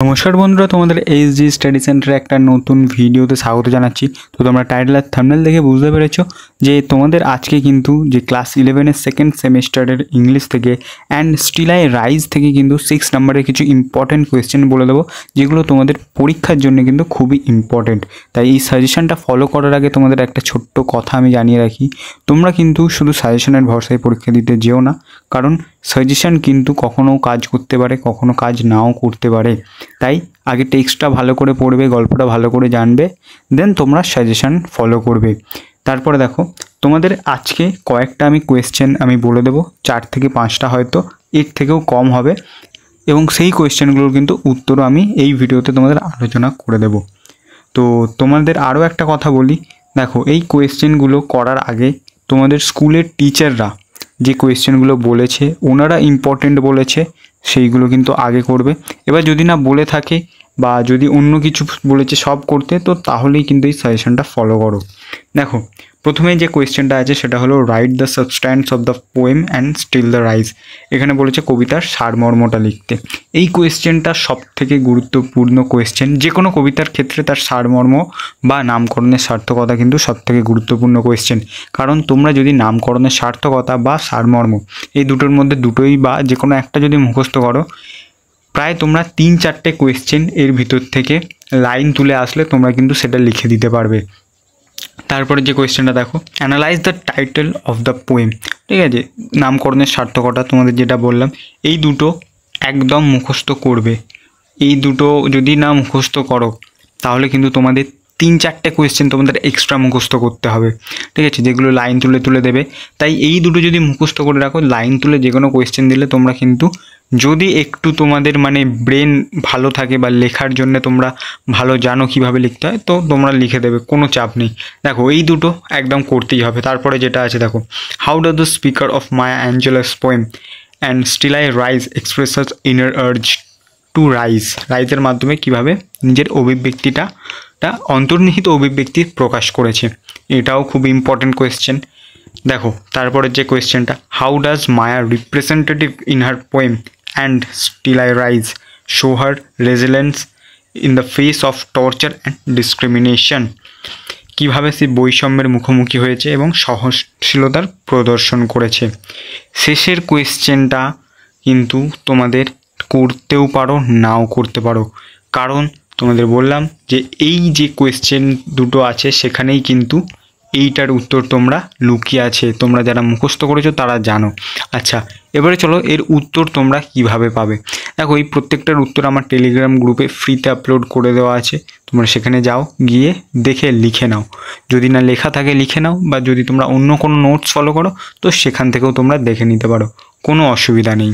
নমস্কার বন্ধুরা, তোমাদের এইচজি স্টাডি সেন্টারে একটা নতুন ভিডিওতে স্বাগত জানাচ্ছি। তো তোমরা টাইটেল আর থাম্বনেল দেখে বুঝতে পেরেছো যে তোমাদের আজকে কিন্তু যে ক্লাস 11-এর সেকেন্ড সেমিস্টারের ইংলিশ থেকে অ্যান্ড স্টিল আই রাইজ থেকে কিন্তু 6 নম্বরের কিছু ইম্পর্টেন্ট কোয়েশ্চেন বলে দেবো, যেগুলো তোমাদের পরীক্ষার জন্য কিন্তু খুবই ইম্পর্টেন্ট। তাই এই সাজেশনটা ফলো করার আগে তোমাদের একটা ছোট্ট কথা আমি জানিয়ে রাখি, তোমরা কিন্তু শুধু সাজেশনের ভরসায় পরীক্ষা দিতে যেও না, কারণ সাজেশন কিন্তু কখনো কাজ করতে পারে, কখনো কাজ নাও করতে পারে। তাই আগে টেক্সটটা ভালো করে পড়বে, গল্পটা ভালো করে জানবে, দেন তোমরা সাজেশন ফলো করবে। তারপরে দেখো, তোমাদের আজকে কয়েকটা আমি কোয়েশ্চেন আমি বলে দেবো, 4 থেকে 5টা, হয়তো এর থেকেও কম হবে, এবং সেই কোয়েশ্চেনগুলোর কিন্তু উত্তরও আমি এই ভিডিওতে তোমাদের আলোচনা করে দেব। তো তোমাদের আরও একটা কথা বলি, দেখো এই কোয়েশ্চেনগুলো করার আগে তোমাদের স্কুলের টিচাররা যে কোয়েশ্চেনগুলো বলেছে, ওনারা ইম্পর্টেন্ট বলেছে, সেইগুলো কিন্তু আগে করবে। এবার যদি না বলে থাকে বা যদি অন্য কিছু বলেছে সব করতে, তো তাহলেই কিন্তু এই সাজেশনটা ফলো করো। দেখো, প্রথমে যে কোয়েশ্চেনটা আছে সেটা হলো write the substance of the poem and still the rise. এখানে বলেছে কবিতার সারমর্মটা লিখতে। এই কোয়েশ্চেনটা সব থেকে গুরুত্বপূর্ণ কোয়েশ্চেন। যে কোনো কবিতার ক্ষেত্রে তার সারমর্ম বা নামকরণের সার্থকতা কিন্তু সব থেকে গুরুত্বপূর্ণ কোয়েশ্চেন। কারণ তোমরা যদি নামকরণের সার্থকতা বা সারমর্ম এই দুটোর মধ্যে দুটোই বা যে কোনো একটা যদি মুখস্থ করো, প্রায় তোমরা 3-4টে কোয়েশ্চেন এর ভিতর থেকে লাইন তুলে আসলে তোমরা কিন্তু সেটা লিখে দিতে পারবে। তারপরে যে কোয়েশ্চেনটা দেখো, analyse the title of the poem. ঠিক আছে, নামকরণের সার্থকতা তোমাদের যেটা বললাম, এই দুটো একদম মুখস্থ করবে। এই দুটো যদি না মুখস্থ করো তাহলে কিন্তু তোমাদের 3-4টে কোয়েশ্চেন তোমাদের এক্সট্রা মুখস্থ করতে হবে। ঠিক আছে, যেগুলো লাইন তুলে তুলে দেবে। তাই এই দুটো যদি মুখস্থ করে রাখো, লাইন তুলে যে কোনো কোয়েশ্চেন দিলে তোমরা কিন্তু, যদি একটু তোমাদের মানে ব্রেন ভালো থাকে বা লেখার জন্য তোমরা ভালো জানো কীভাবে লিখতে হয়, তো তোমরা লিখে দেবে, কোনো চাপ নেই। দেখো এই দুটো একদম করতেই হবে। তারপরে যেটা আছে দেখো, how does the speaker of Maya Angelou's poem and still I rise expresses inner urge to rise. রাইজের মাধ্যমে কিভাবে নিজের অভিব্যক্তিটা অন্তর্নিহিত অভিব্যক্তি প্রকাশ করেছে, এটাও খুব ইম্পর্টেন্ট কোয়েশ্চেন। দেখো তারপরের যে কোয়েশ্চেনটা, how does Maya representative in her poem and still I rise show her resilience in the face of torture and discrimination. কীভাবে সে বৈষম্যের মুখোমুখি হয়েছে এবং সহনশীলতার প্রদর্শন করেছে। শেষের কোয়েশ্চেনটা কিন্তু তোমাদের করতেও পারো, নাও করতে পারো, কারণ তোমাদের বললাম যে এই যে কোয়েশ্চেন দুটো আছে সেখানেই কিন্তু এইটার উত্তর তোমরা লুকিয়ে আছে। তোমরা যারা মুখস্থ করেছো তারা জানো। আচ্ছা, এবারে চলো এর উত্তর তোমরা কিভাবে পাবে। দেখো, এই প্রত্যেকটার উত্তর আমার টেলিগ্রাম গ্রুপে ফ্রিতে আপলোড করে দেওয়া আছে, তোমরা সেখানে যাও, গিয়ে দেখে লিখে নাও। যদি না লেখা থাকে লিখে নাও, বা যদি তোমরা অন্য কোনো নোটস ফলো করো তো সেখান থেকেও তোমরা দেখে নিতে পারো, কোনো অসুবিধা নেই।